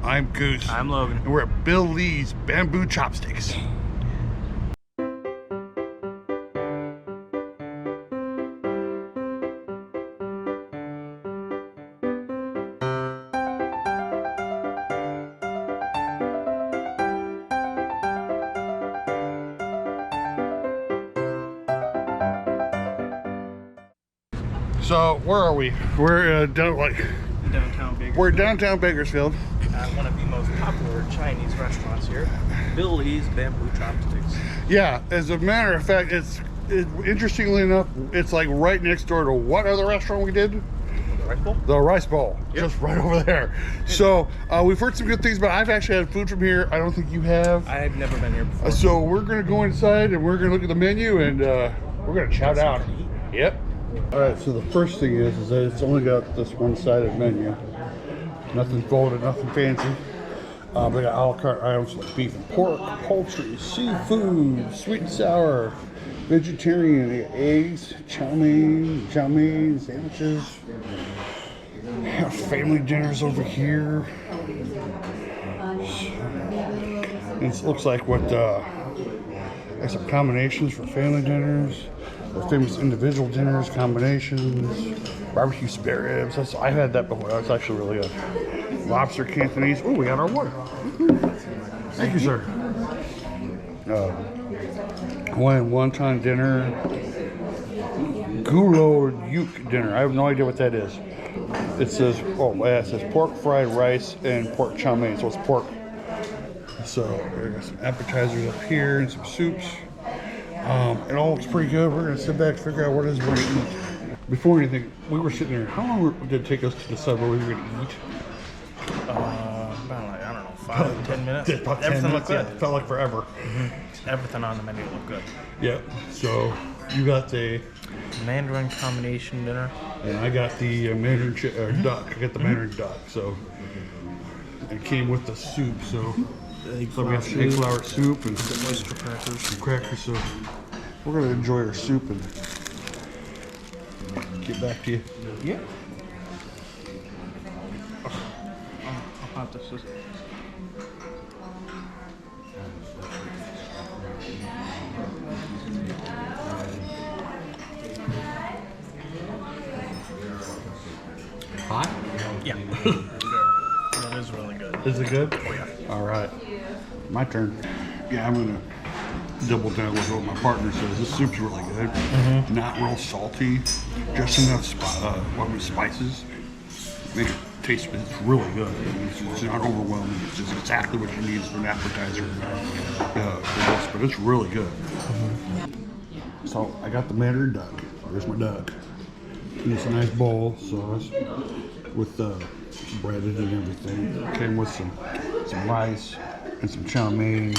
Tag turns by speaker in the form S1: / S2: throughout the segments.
S1: I'm Goose.
S2: I'm Logan.
S1: And we're at Bill Lee's Bamboo Chopsticks. So where are we? We're
S2: downtown Bakersfield.
S1: We're downtown Bakersfield.
S2: One of the most popular Chinese restaurants here, Bill Lee's Bamboo Chopsticks.
S1: Yeah, as a matter of fact, interestingly enough, it's like right next door to what other restaurant we did?
S2: The Rice Bowl?
S1: The Rice Bowl,
S2: yep.
S1: Just right over there. So we've heard some good things, but I've actually had food from here. I don't think you have.
S2: I've never been here before.
S1: So we're gonna go inside and we're gonna look at the menu and we're gonna chow down. Yep. All right, so the first thing is that it's only got this one-sided menu. Nothing folded, nothing fancy. They got a la carte items like beef and pork, poultry, seafood, sweet and sour, vegetarian, they got eggs, chow mein, sandwiches. Have family dinners over here. It looks like like some combinations for family dinners. Or famous individual dinners, combinations, barbecue spare ribs. I had that before. That's actually really good. Lobster Cantonese. Oh, we got our water. Thank you, sir. Hawaiian wonton dinner. Gulo yuk dinner. I have no idea what that is. It says, it says pork fried rice and pork chow mein. So it's pork. So we got some appetizers up here and some soups. It all looks pretty good. We're going to sit back and figure out what it is we're going to eat. Before anything, we were sitting there. How long did it take us to decide what we were going to eat?
S2: About like, I don't know, 5 to 10 minutes.
S1: About 10 minutes. Yeah, it felt like forever.
S2: Everything on the menu looked good.
S1: Yeah. So you got the
S2: Mandarin combination dinner.
S1: And I got the Mandarin duck. I got the Mandarin duck. So it came with the soup. So we got some egg flour soup and some oyster crackers. Some crackers. So we're gonna enjoy our soup and get back to you.
S2: Yeah. I'll pop this.
S1: Hot?
S2: Yeah. That is really good.
S1: Is it good?
S2: Oh, yeah.
S1: All right. My turn. Yeah, I'm going to double down with what my partner says. This soup's really good. Not real salty. Just enough spices. Make it taste, it's really good. It's not overwhelming. It's just exactly what you need for an appetizer for this, but it's really good. So I got the Mandarin duck. There's my duck. And it's a nice bowl, so it's with breaded and everything. Came with some rice and some chow mein,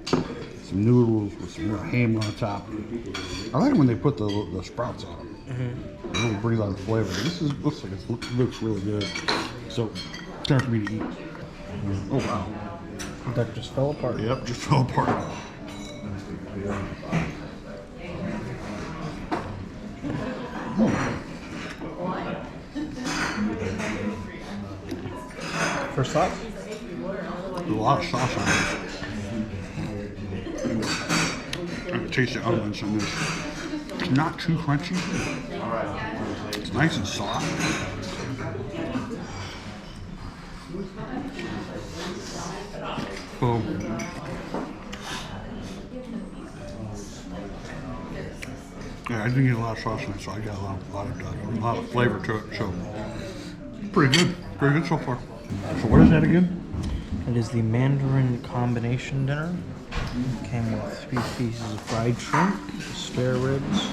S1: some noodles with some real ham on top. I like it when they put the sprouts on them. It really brings out the flavor. Looks like it looks really good. So time for me to eat. Oh wow!
S2: That just fell apart.
S1: Yep, just fell apart.
S2: First thoughts?
S1: There's a lot of sauce on it. I can taste the almonds in this. It's not too crunchy. It's nice and soft. Yeah, I didn't get a lot of sauce in it, so I got a lot of flavor to it. So pretty good so far. So what is that again?
S2: It is the Mandarin combination dinner. Came with 3 pieces of fried shrimp, spare ribs,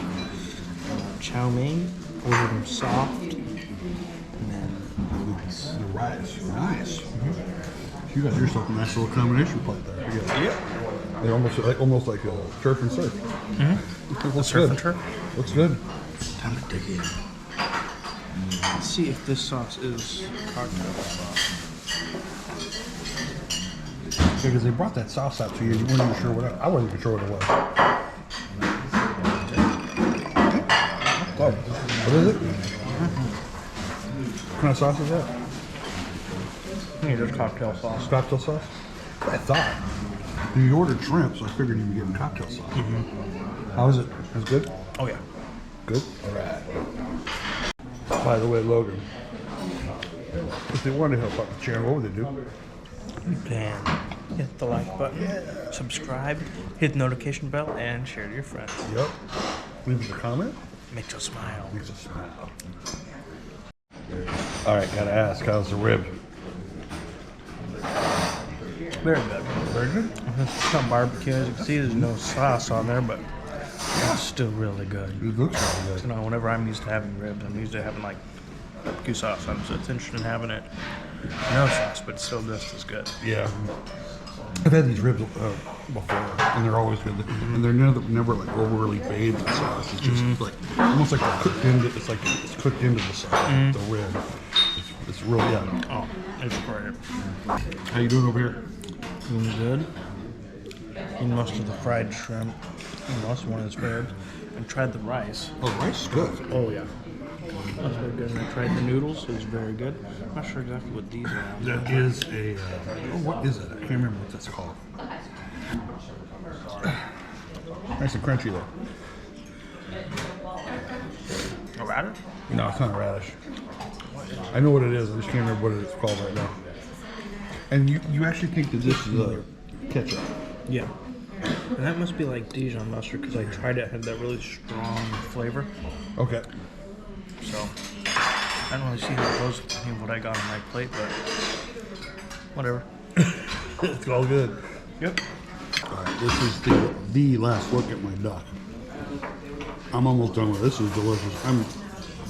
S2: chow mein, ordered them soft, and then
S1: the rice. Nice. You got yourself a nice little combination plate there.
S2: yeah.
S1: They're almost like a surf and surf. Looks
S2: Surf
S1: good.
S2: and turf.
S1: Looks good.
S2: Time to dig in. Let's see if this sauce is cocktail sauce.
S1: Because they brought that sauce out to you, you weren't even sure I wasn't even sure what it was. Oh, what is it? What kind of sauce is that?
S2: Yeah, just cocktail sauce.
S1: Cocktail sauce? I thought. You ordered shrimp, so I figured you'd be getting cocktail sauce. How is it? Is it good?
S2: Oh yeah.
S1: Good? Alright. By the way, Logan, if they want to help out the channel, what would they do?
S2: You can hit the like button, subscribe, hit the notification bell, and share to your friends.
S1: Yep. Leave us a comment.
S2: Makes us smile.
S1: Makes us smile. Alright, gotta ask, how's the rib?
S2: Very good.
S1: Very good?
S2: It's not barbecue. As you can see, there's no sauce on there, but it's still really good.
S1: It looks really good.
S2: You know, whenever I'm used to having ribs, I'm used to having like barbecue sauce. So it's interesting having it no sauce, but it's still just as good.
S1: Yeah. I've had these ribs before, and they're always good. And they're never like overly bathed in sauce. It's just like almost like they're cooked into. It's like it's cooked into the sauce. The rib. It's really
S2: Oh, it's great.
S1: How you doing over here?
S2: Doing good. Eating most of the fried shrimp. Most one of his favorites. And tried the rice.
S1: Oh, the rice is good.
S2: Oh yeah. That's very good. And I tried the noodles. It was very good. I'm not sure exactly what these are.
S1: That is a. What is it? I can't remember what that's called. Nice and crunchy though.
S2: A radish?
S1: No, it's not a radish. I know what it is. I just can't remember what it's called right now. And you actually think that this is a ketchup?
S2: Yeah. And that must be like Dijon mustard because I tried it. It had that really strong flavor.
S1: Okay.
S2: So I don't really see how it goes with what I got on my plate, but whatever.
S1: It's all good.
S2: Yep.
S1: All right, this is the last look at my duck. I'm almost done with it. This is delicious. I'm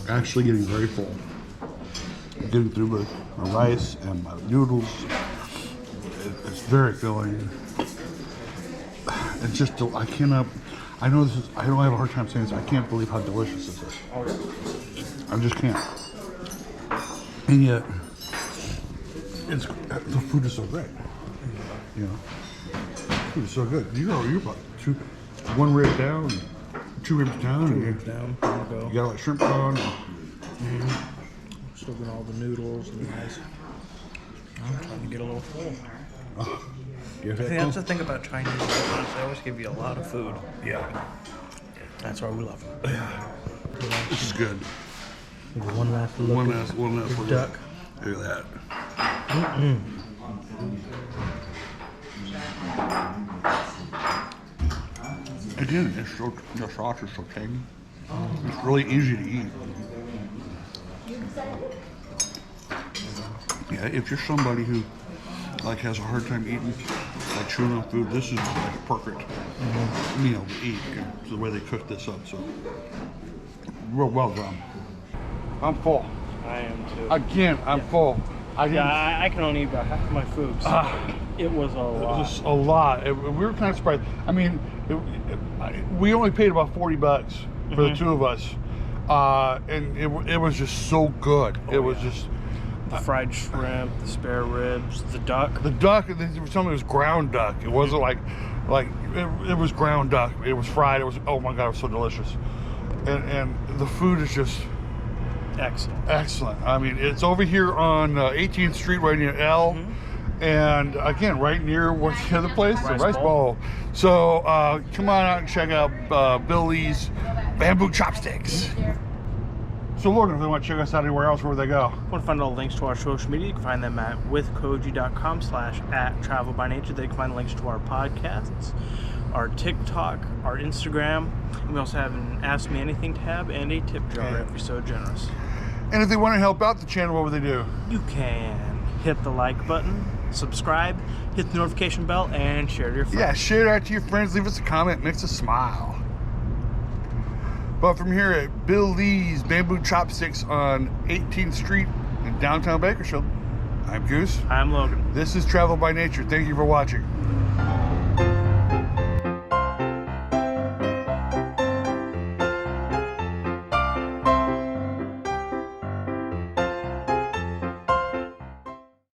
S1: actually getting very full. I'm getting through with my rice and my noodles. It's very filling. It's just, I cannot, I know this is, I don't have a hard time saying this, I can't believe how delicious this is. I just can't. And yet, the food is so great. You know, the food is so good. You're about one rib down, two ribs down.
S2: Two ribs down. There we go.
S1: You got like shrimp on.
S2: Still got all the noodles and the rice. I'm trying to get a little full. I think that's the thing about Chinese restaurants. They always give you a lot of food.
S1: Yeah.
S2: That's why we love them.
S1: Yeah. This is good.
S2: One last look.
S1: One last look.
S2: Duck.
S1: Look at that. Again, the sauce is so tangy. It's really easy to eat. Yeah, if you're somebody who like has a hard time eating, like chewing on food, this is like a perfect meal to eat. It's the way they cook this up. So, real well done. I'm full.
S2: I am too.
S1: Again, I'm full.
S2: I can only eat about half of my food. So it was a lot.
S1: It was a lot. We were kind of surprised. I mean, we only paid about $40 for the two of us, and it was just so good. It was just
S2: the fried shrimp, the spare ribs, the duck.
S1: The duck. There was something. It was ground duck. It wasn't like it was ground duck. It was fried. It was, oh my God, it was so delicious. And the food is just excellent. I mean, it's over here on 18th Street, right near L. And again, right near what's the other place? The Rice Bowl. So come on out and check out Billy's Bamboo Chopsticks. So Logan, if they want to check us out anywhere else, where would they go?
S2: If you want to find all the links to our social media, you can find them at withkoji.com/@travelbynature. They can find links to our podcasts, our TikTok, our Instagram. And we also have an Ask Me Anything tab and a tip jar if you're so generous.
S1: And if they want to help out the channel, what would they do?
S2: You can hit the like button, subscribe, hit the notification bell, and share to your friends.
S1: Yeah, share that to your friends. Leave us a comment. Makes us smile. But from here at Billy's Bamboo Chopsticks on 18th Street in downtown Bakersfield, I'm Goose.
S2: I'm Logan.
S1: This is Travel by Nature. Thank you for watching.